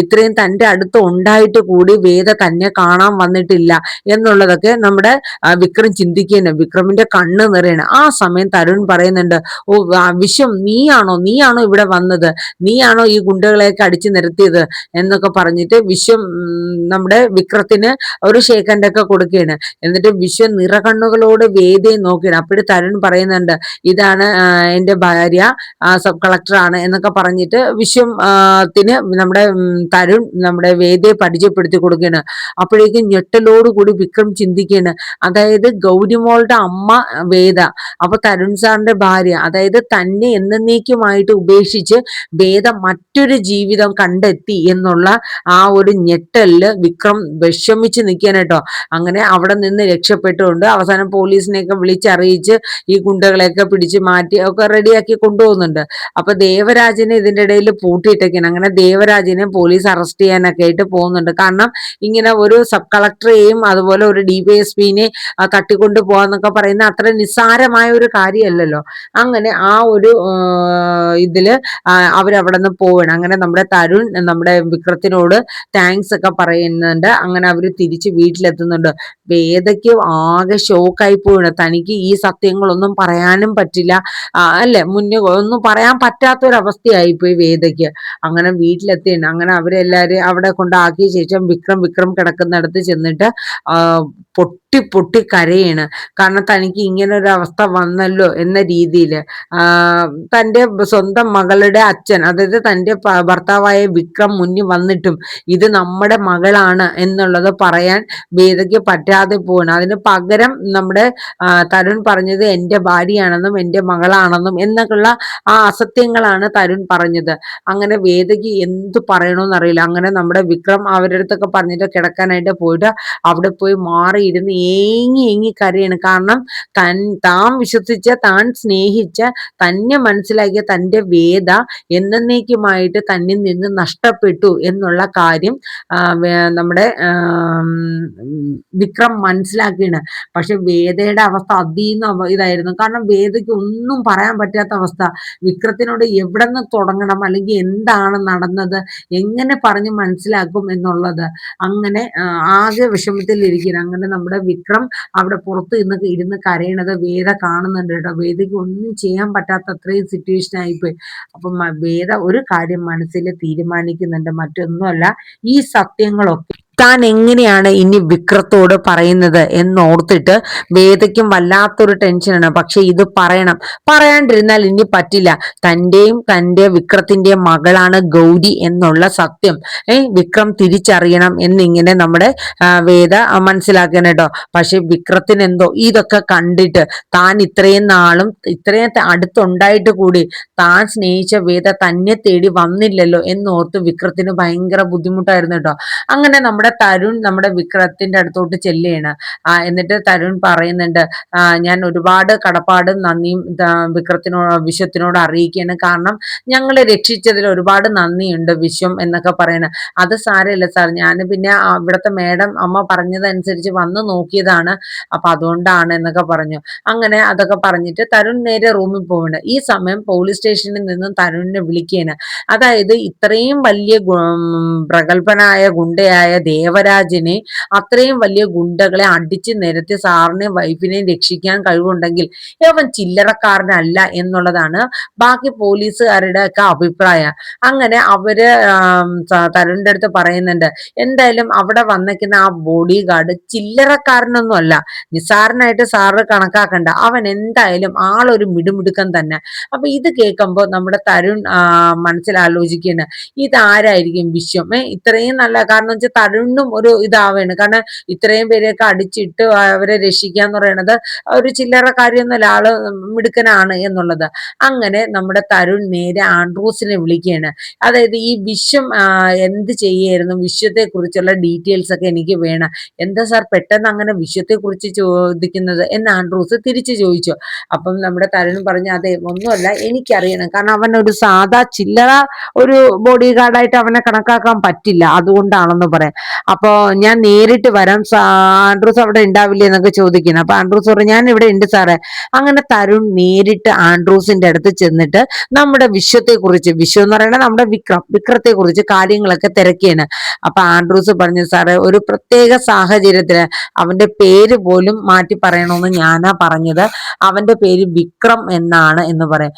ഇത്രയും തന്റെ അടുത്ത് ഉണ്ടായിട്ട് കൂടി വേദ തന്നെ കാണാൻ വന്നിട്ടില്ല എന്നുള്ളതൊക്കെ നമ്മുടെ വിക്രം ചിന്തിക്കുകയാണ്. വിക്രമിന്റെ കണ്ണ് നിറയാണ്. ആ സമയം തരുൺ പറയുന്നുണ്ട്, ഓ വിശ്വം, നീയാണോ ഇവിടെ വന്നത്? നീയാണോ ഈ ഗുണ്ടകളെയൊക്കെ അടിച്ചു നിരത്തിയത് എന്നൊക്കെ പറഞ്ഞിട്ട് വിശ്വം നമ്മുടെ വിക്രത്തിന് ഒരു ഷേക്കൻ്റെ ഒക്കെ കൊടുക്കുകയാണ്. എന്നിട്ട് വിശ്വം നിറകണ്ണുകളോട് വേദയെ നോക്കുകയാണ്. അപ്പോഴും തരുൺ പറയുന്നുണ്ട്, ഇതാണ് എൻ്റെ ഭാര്യ, സബ് കളക്ടറാണ് എന്നൊക്കെ പറഞ്ഞിട്ട് വിശ്വത്തിന് നമ്മുടെ തരുൺ നമ്മുടെ വേദയെ പരിചയപ്പെടുത്തി കൊടുക്കുകയാണ്. അപ്പോഴേക്കും ഞെട്ടലോടുകൂടി വിക്രം ചിന്തിക്കുകയാണ്, അതായത് ഗൗരിമോളുടെ അമ്മ വേദ, അപ്പൊ തരുൺ സാറിന്റെ ഭാര്യ, അതായത് തന്നെ എന്നേക്കുമായിട്ട് ഉപേക്ഷിച്ച് വേദ മറ്റൊരു ജീവിതം കണ്ടെത്തി എന്നുള്ള ആ ഒരു ഞെട്ടലില് വിക്രം വിഷമിച്ച് നിൽക്കാനേട്ടോ. അങ്ങനെ അവിടെ നിന്ന് രക്ഷപ്പെട്ടുകൊണ്ട് അവസാനം പോലീസിനെയൊക്കെ വിളിച്ചറിയിച്ച് ഈ ഗുണ്ടകളെയൊക്കെ പിടിച്ച് മാറ്റി ഒക്കെ റെഡിയാക്കി കൊണ്ടുപോകുന്നുണ്ട്. അപ്പൊ ദേവരാജനെ ഇതിന്റെ ഇടയിൽ പൂട്ടിയിട്ടൊക്കെയാണ്. അങ്ങനെ ദേവരാജനെ പോലീസ് അറസ്റ്റ് ചെയ്യാനൊക്കെ ആയിട്ട് പോകുന്നുണ്ട്. കാരണം ഇങ്ങനെ ഒരു സബ് കളക്ടറെയും അതുപോലെ ഒരു DYSPനെ തട്ടിക്കൊണ്ടു പോവാന്നൊക്കെ പറയുന്ന അത്ര നിസ്സാരമായ ഒരു കാര്യമല്ലല്ലോ. അങ്ങനെ ആ ഒരു ഇതില് അവരവിടെ നിന്ന് പോവാണ്. അങ്ങനെ നമ്മുടെ തരുൺ നമ്മുടെ വിക്രത്തിനോട് താങ്ക്സ് ഒക്കെ പറയുന്നുണ്ട്. അങ്ങനെ അവര് തിരിച്ച് വീട്ടിലെത്തുന്നുണ്ട്. വേദയ്ക്ക് ആകെ ഷോക്കായി പോവാണ്. തനിക്ക് ഈ സത്യങ്ങളൊന്നും പറയാനും പറ്റില്ല. അല്ലെ, മുന്നേ ഒന്നും പറയാൻ പറ്റാത്തൊരവസ്ഥയായിപ്പോയി വേദയ്ക്ക്. അങ്ങനെ വീട്ടിലെത്തിയാണ്. അങ്ങനെ അവരെല്ലാരും അവിടെ കൊണ്ടാക്കിയ ശേഷം വിക്രം കിടക്കുന്നിടത്ത് ചെന്നിട്ട് പൊട്ടി പൊട്ടി കരയാണ്. കാരണം തനിക്ക് ഇങ്ങനെ ഒരു അവസ്ഥ വന്നല്ലോ എന്ന രീതിയിൽ തൻ്റെ സ്വന്തം മകളുടെ അച്ഛൻ, അതായത് തൻ്റെ ഭർത്താവായ വിക്രം മുന്നിൽ വന്നിട്ടും ഇത് നമ്മുടെ മകളാണ് എന്നുള്ളത് പറയാൻ വേദയ്ക്ക് പറ്റാതെ പോവാണ്. അതിന് പകരം നമ്മുടെ തരുൺ പറഞ്ഞത് എൻ്റെ ഭാര്യയാണെന്നും എൻ്റെ മകളാണെന്നും എന്നൊക്കെയുള്ള ആ അസത്യങ്ങളാണ് തരുൺ പറഞ്ഞത്. അങ്ങനെ വേദയ്ക്ക് എന്ത് പറയണമെന്നറിയില്ല. അങ്ങനെ നമ്മുടെ വിക്രം അവരുടെ അടുത്തൊക്കെ പറഞ്ഞിട്ട് കിടക്കാനായിട്ട് പോയിട്ട് അവിടെ പോയി മാറിയിരുന്ന് ഏങ്ങി കരയാണ്. കാരണം താൻ വിശ്വസിച്ച, താൻ സ്നേഹിച്ച, തന്നെ മനസ്സിലാക്കിയ തൻ്റെ വേദ എന്നേക്കുമായിട്ട് തന്നിൽ നിന്ന് നഷ്ടപ്പെട്ടു എന്നുള്ള കാര്യം നമ്മുടെ വിക്രം മനസ്സിലാക്കിയാണ്. പക്ഷെ വേദയുടെ അവസ്ഥ അതീന്ന് ഇതായിരുന്നു. കാരണം വേദയ്ക്ക് ഒന്നും പറയാൻ പറ്റാത്ത അവസ്ഥ. വിക്രത്തിനോട് എവിടെ നിന്ന് തുടങ്ങണം, അല്ലെങ്കിൽ എന്താണ് നടന്നത്, എങ്ങനെ പറഞ്ഞ് മനസ്സിലാക്കും എന്നുള്ളത് അങ്ങനെ ആകെ വിഷമത്തിൽ ഇരിക്കണം. അങ്ങനെ നമ്മുടെ വിക്രം അവിടെ പുറത്ത് ഇരുന്ന് കരയണത് വേദ കാണുന്നുണ്ട് കേട്ടോ. വേദയ്ക്ക് ഒന്നും ചെയ്യാൻ പറ്റാത്ത അത്രയും സിറ്റുവേഷൻ ആയിപ്പോയി. അപ്പം വേദ ഒരു കാര്യം മനസ്സിൽ തീരുമാനിക്കുന്നുണ്ട്, മറ്റൊന്നുമല്ല, ഈ സത്യങ്ങളൊക്കെ താൻ എങ്ങനെയാണ് ഇനി വിക്രത്തോട് പറയുന്നത് എന്നോർത്തിട്ട് വേദയ്ക്കും വല്ലാത്തൊരു ടെൻഷനാണ്. പക്ഷെ ഇത് പറയാണ്ടിരുന്നാൽ ഇനി പറ്റില്ല. തൻ്റെയും തൻ്റെ വിക്രത്തിന്റെയും മകളാണ് ഗൗരി എന്നുള്ള സത്യം വിക്രം തിരിച്ചറിയണം എന്നിങ്ങനെ നമ്മുടെ വേദ മനസ്സിലാക്കണം കേട്ടോ. പക്ഷെ വിക്രത്തിന് എന്തോ ഇതൊക്കെ കണ്ടിട്ട് താൻ ഇത്രയും നാളും ഇത്രയും അടുത്തുണ്ടായിട്ട് കൂടി താൻ സ്നേഹിച്ച വേദ തന്നെ തേടി വന്നില്ലല്ലോ എന്നോർത്ത് വിക്രത്തിന് ഭയങ്കര ബുദ്ധിമുട്ടായിരുന്നു കേട്ടോ. അങ്ങനെ നമ്മുടെ തരുൺ നമ്മുടെ വിക്രത്തിന്റെ അടുത്തോട്ട് ചെല്ലുകയാണ്. എന്നിട്ട് തരുൺ പറയുന്നുണ്ട്, ഞാൻ ഒരുപാട് കടപ്പാടും നന്ദിയും വിശ്വത്തിനോട് അറിയിക്കുകയാണ്. കാരണം ഞങ്ങളെ രക്ഷിച്ചതിൽ ഒരുപാട് നന്ദിയുണ്ട് വിശ്വം എന്നൊക്കെ പറയണ. അത് സാരമില്ല സാർ, ഞാൻ പിന്നെ ഇവിടുത്തെ മേഡം അമ്മ പറഞ്ഞതനുസരിച്ച് വന്ന് നോക്കിയതാണ്, അപ്പൊ അതുകൊണ്ടാണ് എന്നൊക്കെ പറഞ്ഞു. അങ്ങനെ അതൊക്കെ പറഞ്ഞിട്ട് തരുൺ നേരെ റൂമിൽ പോവുകയാണ്. ഈ സമയം പോലീസ് സ്റ്റേഷനിൽ നിന്നും തരുണിനെ വിളിക്കുകയാണ്. അതായത് ഇത്രയും വലിയ പ്രഗത്ഭനായ ഗുണ്ടയായ ദേവരാജിനെ, അത്രയും വലിയ ഗുണ്ടകളെ അടിച്ചു നിരത്തി സാറിനെയും വൈഫിനെയും രക്ഷിക്കാൻ കഴിവുണ്ടെങ്കിൽ അവൻ ചില്ലറക്കാരനല്ല എന്നുള്ളതാണ് ബാക്കി പോലീസുകാരുടെ ഒക്കെ അഭിപ്രായം. അങ്ങനെ അവര് തരുണിന്റെ അടുത്ത് പറയുന്നുണ്ട്, എന്തായാലും അവിടെ വന്നിരിക്കുന്ന ആ ബോഡി ഗാർഡ് ചില്ലറക്കാരനൊന്നും അല്ല, നിസാരനായിട്ട് സാറ് കണക്കാക്കണ്ട, അവൻ എന്തായാലും ആളൊരു മിടുമിടുക്കൻ തന്നെ. അപ്പൊ ഇത് കേൾക്കുമ്പോൾ നമ്മുടെ തരുൺ മനസ്സിലാലോചിക്കുകയാണ്, ഇതാരായിരിക്കും വിശ്വം ഇത്രയും നല്ല. കാരണം വെച്ചാൽ തരുണും ഒരു ഇതാവാണ്. കാരണം ഇത്രയും പേരെയൊക്കെ അടിച്ചിട്ട് അവരെ രക്ഷിക്കാന്ന് പറയണത് ഒരു ചില്ലറ കാര്യമൊന്നുമല്ല, ആള് മിടുക്കനാണ് എന്നുള്ളത്. അങ്ങനെ നമ്മുടെ തരുൺ നേരെ ആൻഡ്രൂസിനെ വിളിക്കുകയാണ്. അതായത് ഈ വിശ്വം എന്ത് ചെയ്യായിരുന്നു, വിശ്വത്തെ കുറിച്ചുള്ള ഡീറ്റെയിൽസ് ഒക്കെ എനിക്ക് വേണം. എന്താ സാർ പെട്ടെന്ന് അങ്ങനെ വിശ്വത്തെ കുറിച്ച് ചോദിക്കുന്നത് എന്ന് ആൻഡ്രൂസ് തിരിച്ചു ചോദിച്ചു. അപ്പം നമ്മുടെ തരുൺ പറഞ്ഞു, അതെ ഒന്നുമല്ല, എനിക്കറിയണം. കാരണം അവൻ ഒരു സാധാ ചില്ലറ ഒരു ബോഡി ഗാർഡായിട്ട് അവനെ കണക്കാക്കാൻ പറ്റില്ല, അതുകൊണ്ടാണെന്ന് പറയാം. അപ്പോ ഞാൻ നേരിട്ട് വരാം, ആൻഡ്രൂസ് അവിടെ ഉണ്ടാവില്ലേ എന്നൊക്കെ ചോദിക്കണം. അപ്പൊ ആൻഡ്രൂസ് പറഞ്ഞു, ഞാൻ ഇവിടെ ഉണ്ട് സാറേ. അങ്ങനെ തരുൺ നേരിട്ട് ആൻഡ്രൂസിന്റെ അടുത്ത് ചെന്നിട്ട് നമ്മുടെ വിശ്വത്തെക്കുറിച്ച്, വിശ്വം എന്ന് പറയുന്നത് നമ്മുടെ വിക്രത്തെ കുറിച്ച് കാര്യങ്ങളൊക്കെ തിരക്കിയാണ്. അപ്പൊ ആൻഡ്രൂസ് പറഞ്ഞു, സാറേ ഒരു പ്രത്യേക സാഹചര്യത്തില് അവന്റെ പേര് പോലും മാറ്റി പറയണമെന്ന് ഞാനാ പറഞ്ഞത്. അവന്റെ പേര് വിക്രം എന്നാണ് എന്ന് പറയും.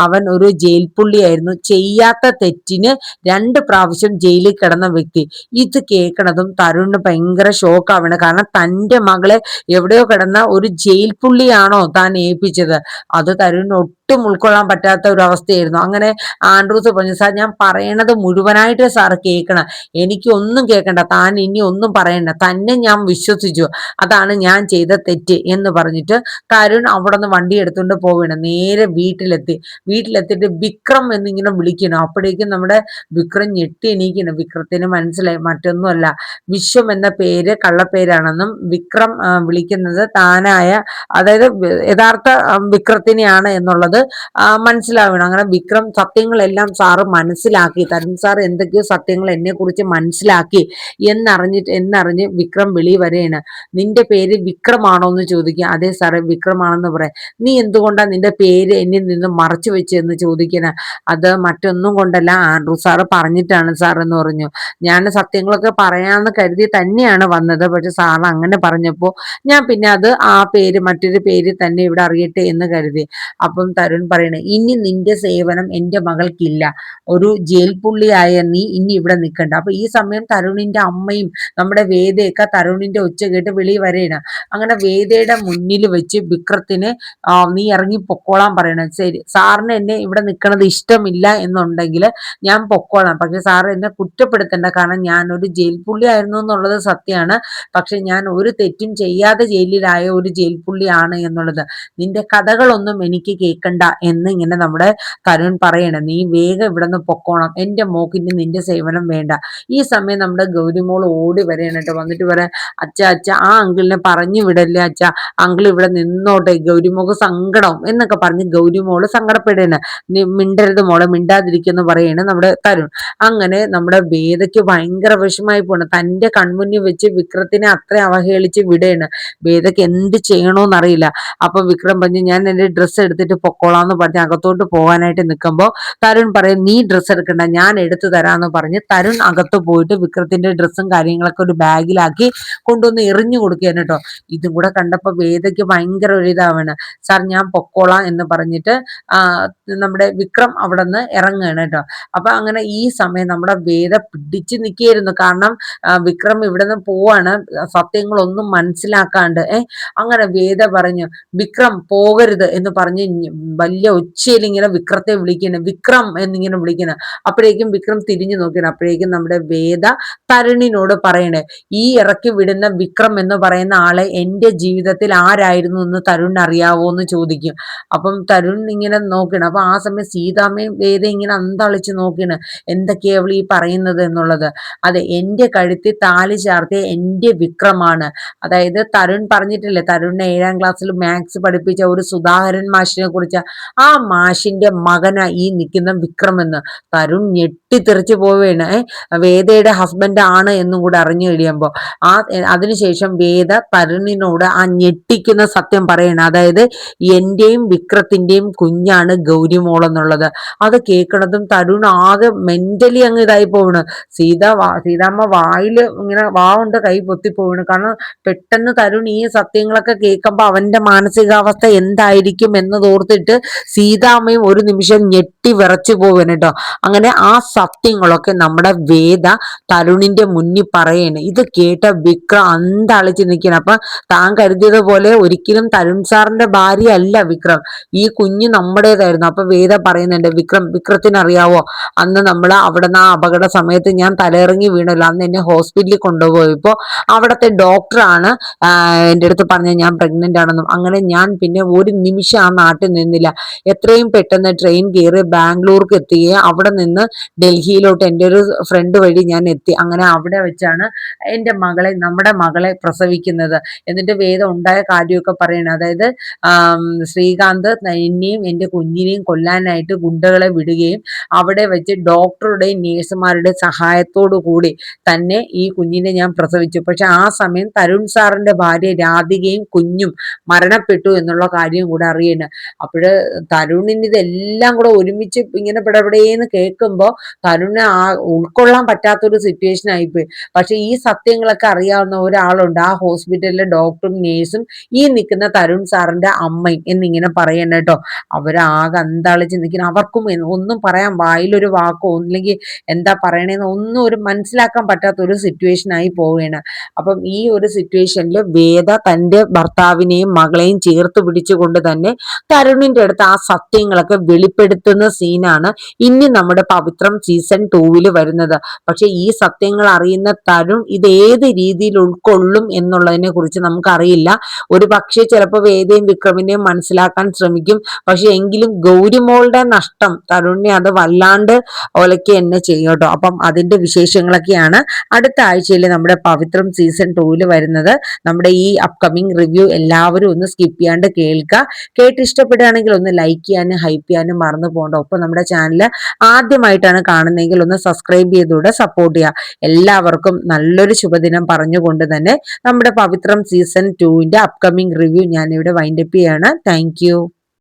അവൻ ഒരു ജയിൽ പുള്ളിയായിരുന്നു, ചെയ്യാത്ത തെറ്റിന് 2 പ്രാവശ്യം ജയിലിൽ കിടന്ന വ്യക്തി. ഇത് കേൾക്കണതും തരുണിന് ഭയങ്കര ഷോക്കാവാണ്. കാരണം തൻ്റെ മകളെ എവിടെയോ കിടന്ന ഒരു ജയിൽ പുള്ളിയാണോ താൻ ഏൽപ്പിച്ചത്, അത് തരുണിന് ഒട്ടും ഉൾക്കൊള്ളാൻ പറ്റാത്ത ഒരു അവസ്ഥയായിരുന്നു. അങ്ങനെ ആൻഡ്രൂസ് പറഞ്ഞു, സാർ ഞാൻ പറയണത് മുഴുവനായിട്ട് സാർ കേൾക്കണം, എനിക്ക് ഒന്നും കേൾക്കണ്ട, താൻ ഇനി ഒന്നും പറയണ്ട, തന്നെ ഞാൻ വിശ്വസിച്ചു, അതാണ് ഞാൻ ചെയ്ത തെറ്റ് എന്ന് പറഞ്ഞിട്ട് തരുൺ അവിടെ നിന്ന് വണ്ടി എടുത്തുകൊണ്ട് പോവുകയാണ്. നേരെ വീട്ടിലെത്തിയിട്ട് വിക്രം എന്നിങ്ങനെ വിളിക്കണം. അപ്പോഴേക്കും നമ്മുടെ വിക്രം ഞെട്ടി എണീക്കണം. വിക്രത്തിന് മനസ്സിലായി മറ്റൊന്നുമല്ല, വിശ്വം എന്ന പേര് കള്ളപ്പേരാണെന്നും വിക്രം വിളിക്കുന്നത് താനായ, അതായത് യഥാർത്ഥ വിക്രത്തിനെയാണ് എന്നുള്ളത് മനസ്സിലാവണം. അങ്ങനെ വിക്രം സത്യങ്ങളെല്ലാം സാറ് മനസ്സിലാക്കി, തരുൺ സാർ എന്തൊക്കെയോ സത്യങ്ങൾ എന്നെ കുറിച്ച് മനസ്സിലാക്കി എന്നറിഞ്ഞ് വിക്രം വെളി വരെയാണ്. നിന്റെ പേര് വിക്രമാണോ എന്ന് ചോദിക്കുക. അതെ സാറേ വിക്രമാണെന്ന് പറയാം. നീ എന്തുകൊണ്ടാ നിന്റെ പേര് എന്നിൽ നിന്ന് മറച്ചു വെച്ചെന്ന് ചോദിക്കണ. അത് മറ്റൊന്നും കൊണ്ടല്ല, ആൻഡ്രൂ സാറ് പറഞ്ഞിട്ടാണ് സാർ എന്ന് പറഞ്ഞു. ഞാൻ സത്യങ്ങളൊക്കെ പറയാന്ന് കരുതി തന്നെയാണ് വന്നത്. പക്ഷെ സാർ അങ്ങനെ പറഞ്ഞപ്പോ ഞാൻ പിന്നെ അത് ആ പേര് മറ്റൊരു പേര് തന്നെ ഇവിടെ അറിയട്ടെ എന്ന് കരുതി. അപ്പം തരുൺ പറയണേ, ഇനി നിന്റെ സേവനം എന്റെ മകൾക്കില്ല. ഒരു ജയിൽ പുള്ളിയായ നീ ഇനി ഇവിടെ നിൽക്കണ്ട. അപ്പൊ ഈ സമയം തരുണിന്റെ അമ്മയും നമ്മുടെ വേദയൊക്കെ തരുണിന്റെ ഒച്ച കേട്ട് വെളി വരേണ്. അങ്ങനെ വേദയുടെ മുന്നിൽ വെച്ച് വിക്രത്തിന് നീ ഇറങ്ങി പൊക്കോളാൻ പറയണം. ശരി, സാറിന് എന്നെ ഇവിടെ നിൽക്കണത് ഇഷ്ടമില്ല എന്നുണ്ടെങ്കിൽ ഞാൻ പൊക്കോളാം. പക്ഷെ സാർ എന്നെ കുറ്റപ്പെടുത്തണ്ട. കാരണം ഞാനൊരു ജയിൽ പുള്ളി ആയിരുന്നു എന്നുള്ളത് സത്യമാണ്. പക്ഷെ ഞാൻ ഒരു തെറ്റും ചെയ്യാതെ ജയിലിലായ ഒരു ജയിൽ പുള്ളിയാണ് എന്നുള്ളത്. നിന്റെ കഥകളൊന്നും എനിക്ക് കേൾക്കണ്ട എന്ന് ഇങ്ങനെ നമ്മുടെ തരുൺ പറയണം. നീ വേഗം ഇവിടെ നിന്ന് പൊക്കോണം. എന്റെ മോക്കിന് നിന്റെ സേവനം വേണ്ട. ഈ സമയം നമ്മുടെ ഗൗരിമോൾ ഓടി വരെയാണ് കേട്ടോ. വന്നിട്ട് പറയാം, അച്ഛ ആ അങ്കിളിനെ പറഞ്ഞു വിടല്ലേ അച്ഛ, അങ്കിൾ ഇവിടെ നിന്നോട്ടെ, ഗൗരിമോക്ക് സങ്കടം എന്നൊക്കെ പറഞ്ഞ് ഗൗരിമോള് സങ്കടപ്പെടുകയാണ്. നീ മിണ്ടരുത് മോളെ, മിണ്ടാതിരിക്കുന്നു പറയാണ് നമ്മുടെ തരുൺ. അങ്ങനെ നമ്മുടെ വേദയ്ക്ക് ഭയങ്കര വിഷമായി പോണ്. തന്റെ കൺമുന്നിൽ വെച്ച് വിക്രത്തിനെ അത്ര അവഹേളിച്ച് വിടുകയാണ്. വേദയ്ക്ക് എന്ത് ചെയ്യണോന്നറിയില്ല. അപ്പൊ വിക്രം പറഞ്ഞു, ഞാൻ എന്റെ ഡ്രസ്സ് എടുത്തിട്ട് പൊക്കോളാന്ന് പറഞ്ഞ് അകത്തോട്ട് പോകാനായിട്ട് നിൽക്കുമ്പോ തരുൺ പറയും, നീ ഡ്രസ്സ് എടുക്കണ്ട, ഞാൻ എടുത്തു തരാന്ന് പറഞ്ഞ് തരുൺ അകത്ത് പോയിട്ട് വിക്രത്തിന്റെ ഡ്രസ്സും കാര്യങ്ങളൊക്കെ ഒരു ബാഗിലാക്കി കൊണ്ടുവന്ന് എറിഞ്ഞു കൊടുക്കുകയാണ് കേട്ടോ. ഇതും കൂടെ കണ്ടപ്പോ വേദയ്ക്ക് ഭയങ്കര ഒരു ഇതാവാണ്. സാർ ഞാൻ പൊക്കോളാം എന്ന് പറഞ്ഞിട്ട് നമ്മുടെ വിക്രം അവിടെ നിന്ന് ഇറങ്ങുകയാണ് കേട്ടോ. അപ്പൊ അങ്ങനെ ഈ സമയം നമ്മുടെ വേദ പിടിച്ചു നിൽക്കുകയായിരുന്നു. കാരണം വിക്രം ഇവിടെ നിന്ന് പോവാണ്, സത്യങ്ങളൊന്നും മനസ്സിലാക്കാണ്ട്. അങ്ങനെ വേദ പറഞ്ഞു, വിക്രം പോകരുത് എന്ന് പറഞ്ഞ് വലിയ ഒച്ചയിൽ ഇങ്ങനെ വിക്രത്തെ വിളിക്കണം, വിക്രം എന്നിങ്ങനെ വിളിക്കണം. അപ്പോഴേക്കും വിക്രം തിരിഞ്ഞു നോക്കണം. അപ്പോഴേക്കും നമ്മുടെ വേദ തരുണിനോട് പറയണേ, ഈ ഇറക്കി വിടുന്ന വിക്രം എന്ന് പറയുന്ന ആളെ എന്റെ ജീവിതത്തിൽ ആരായിരുന്നു എന്ന് തരുൺ അറിയാവോ എന്ന് ചോദിക്കും. അപ്പം തരുൺ ഇങ്ങനെ നോക്കണം. അപ്പൊ ആ സമയം സീതാമ്മയും വേദ ഇങ്ങനെ അന്തളിച്ച് നോക്കണം, എന്തൊക്കെയാ അവൾ ഈ പറയുന്നത് എന്നുള്ളത്. അതെ, എന്റെ കഴുത്തിൽ താലി ചാർത്തിയ എന്റെ വിക്രമാണ്. അതായത് തരുൺ പറഞ്ഞിട്ടില്ലേ, തരുണിനെ 7ാം ക്ലാസ്സിൽ മാത്സ് പഠിപ്പിച്ച ഒരു സുധാകരൻ മാഷിനെ കുറിച്ച്, ആ മാഷിന്റെ മകനാ ഈ നിൽക്കുന്ന വിക്രം എന്ന്. തരുൺ ഞെട്ടിത്തെറിച്ചു പോവുകയാണ്. വേദയുടെ ഹസ്ബൻഡ് ആണ് എന്നും കൂടെ അറിഞ്ഞു കഴിയുമ്പോ അതിനുശേഷം വേദ തരുണിനോട് ആ ഞെട്ടിക്കുന്ന സത്യം പറയണം. അതായത് എന്റെയും വിക്രത്തിന്റെയും കുഞ്ഞാണ് ഗൗരിമോൾ എന്നുള്ളത്. അത് കേൾക്കണതും തരുൺ ആകെ മെന്റലി അങ്ങ് ഇതായി പോവണ്. സീതാമ്മ വായില് ഇങ്ങനെ കൊണ്ട് കൈ പൊത്തിപ്പോവണ്. കാരണം പെട്ടെന്ന് തരുൺ ഈ സത്യങ്ങളൊക്കെ കേൾക്കുമ്പോ അവന്റെ മാനസികാവസ്ഥ എന്തായിരിക്കും എന്നതോർത്തിട്ട് സീതാമ്മയും ഒരു നിമിഷം ഞെട്ടി വിറച്ചു പോവൻ കേട്ടോ. അങ്ങനെ ആ സത്യങ്ങളൊക്കെ നമ്മുടെ വേദ തരുണിന്റെ മുന്നിൽ പറയണ്. ഇത് കേട്ട വിക്രം അന്തളിച്ച് നിൽക്കണം. അപ്പൊ താൻ കരുതിയത് പോലെ ഒരിക്കലും തരുൺ സാറിന്റെ ഭാര്യ അല്ല വിക്രം, ഈ കുഞ്ഞ് നമ്മുടേതായിരുന്നു. അപ്പൊ വേദ പറയുന്നുണ്ട്, വിക്രത്തിന് അറിയാവോ, അന്ന് നമ്മൾ അവിടെ നിന്ന് ആ അപകട സമയത്ത് ഞാൻ തലയിറങ്ങി വീണല്ലോ, അന്ന് എന്നെ ഹോസ്പിറ്റലിൽ കൊണ്ടുപോയപ്പോ അവിടത്തെ ഡോക്ടറാണ് എൻ്റെ അടുത്ത് പറഞ്ഞ ഞാൻ പ്രഗ്നന്റ് ആണെന്നും. അങ്ങനെ ഞാൻ പിന്നെ ഒരു നിമിഷം ആ നാട്ടിൽ നിന്നില്ല, എത്രയും പെട്ടെന്ന് ട്രെയിൻ കയറി ബാംഗ്ലൂർക്ക് എത്തുകയും അവിടെ നിന്ന് ഡൽഹിയിലോട്ട് എൻ്റെ ഒരു ഫ്രണ്ട് വഴി ഞാൻ എത്തി. അങ്ങനെ അവിടെ വെച്ചാണ് നമ്മുടെ മകളെ പ്രസവിക്കുന്നത്. എന്നിട്ട് വേദം ഉണ്ടായ കാര്യമൊക്കെ പറയണം. അതായത് ശ്രീകാന്ത് എന്നെയും എൻ്റെ കുഞ്ഞിനെയും കൊല്ലാനായിട്ട് ഗുണ്ടകളെ വിടുകയും അവിടെ വെച്ച് ഡോക്ടറുടെയും നേഴ്സുമാരുടെ സഹായത്തോടു കൂടി തന്നെ ഈ കുഞ്ഞിനെ ഞാൻ പ്രസവിച്ചു. പക്ഷെ ആ സമയം തരുൺ സാറിന്റെ ഭാര്യ രാധികയും കുഞ്ഞും മരണപ്പെട്ടു എന്നുള്ള കാര്യം കൂടെ അറിയണം. അപ്പോഴ് തരുണിന് ഇതെല്ലാം കൂടെ ഒരുമിച്ച് ഇങ്ങനെ പിടപെടേന്ന് കേൾക്കുമ്പോൾ തരുണിനെ ഉൾക്കൊള്ളാൻ പറ്റാത്തൊരു സിറ്റുവേഷൻ ആയിപ്പോയി. പക്ഷെ ഈ സത്യങ്ങളൊക്കെ അറിയാവുന്ന ഒരാളുണ്ട് ആ ഹോസ്പിറ്റലിലെ ഡോക്ടറും നേഴ്സും ഈ നിൽക്കുന്ന തരുൺ സാറിന്റെ അമ്മയും എന്നിങ്ങനെ പറയണം കേട്ടോ. അവരാകെ അന്താളിച്ച് നിൽക്കണം. അവർക്കും ഒന്നും പറയാൻ വായിലൊരു വാക്കോ അല്ലെങ്കിൽ എന്താ പറയണേന്ന് ഒന്നും ഒരു മനസ്സിലാക്കാൻ പറ്റാത്ത ഒരു സിറ്റുവേഷൻ ആയി പോവുകയാണ്. അപ്പം ഈ ഒരു സിറ്റുവേഷനിൽ വേദ തന്റെ ഭർത്താവിനെയും മകളെയും ചേർത്ത് പിടിച്ചുകൊണ്ട് തന്നെ തരുണിന്റെ അടുത്ത് ആ സത്യങ്ങളൊക്കെ വെളിപ്പെടുത്തുന്ന സീനാണ് ഇനി നമ്മുടെ പവിത്രം സീസൺ 2 വരുന്നത്. പക്ഷെ ഈ സത്യങ്ങൾ അറിയുന്ന തരുൺ ഇത് ഏത് രീതിയിൽ ഉൾക്കൊള്ളും എന്നുള്ളതിനെ കുറിച്ച് നമുക്കറിയില്ല. ഒരു പക്ഷേ ചിലപ്പോൾ വേദയും വിക്രമിനെയും മനസ്സിലാക്കാൻ ശ്രമിക്കും. പക്ഷെ എങ്കിലും ഗൗരിമോളുടെ നഷ്ടം തരുണിനെ അത് വല്ലാണ്ട് ഒലയ്ക്ക് തന്നെ ചെയ്യും കേട്ടോ. അപ്പം അതിന്റെ വിശേഷങ്ങളൊക്കെയാണ് അടുത്ത ആഴ്ചയിൽ നമ്മുടെ പവിത്രം സീസൺ 2 വരുന്നത്. നമ്മുടെ ഈ അപ്കമിങ് റിവ്യൂ എല്ലാവരും ഒന്ന് സ്കിപ്പ് ചെയ്യാണ്ട് കേൾക്കുക. കേട്ട് ഇഷ്ടപ്പെടുകയാണെങ്കിൽ ഇഷ്ടമായെങ്കിൽ ഒന്ന് ലൈക്ക് ചെയ്യാനും ഹൈപ്പ് ചെയ്യാനും മറന്നു പോകണ്ട. ഒപ്പം നമ്മുടെ ചാനൽ ആദ്യമായിട്ടാണ് കാണുന്നതെങ്കിൽ ഒന്ന് സബ്സ്ക്രൈബ് ചെയ്തുകൂടെ സപ്പോർട്ട് ചെയ്യുക. എല്ലാവർക്കും നല്ലൊരു ശുഭദിനം പറഞ്ഞുകൊണ്ട് തന്നെ നമ്മുടെ പവിത്രം സീസൺ 2 അപ്കമിംഗ് റിവ്യൂ ഞാൻ ഇവിടെ വൈൻഡപ്പ് ചെയ്യാണ്. താങ്ക്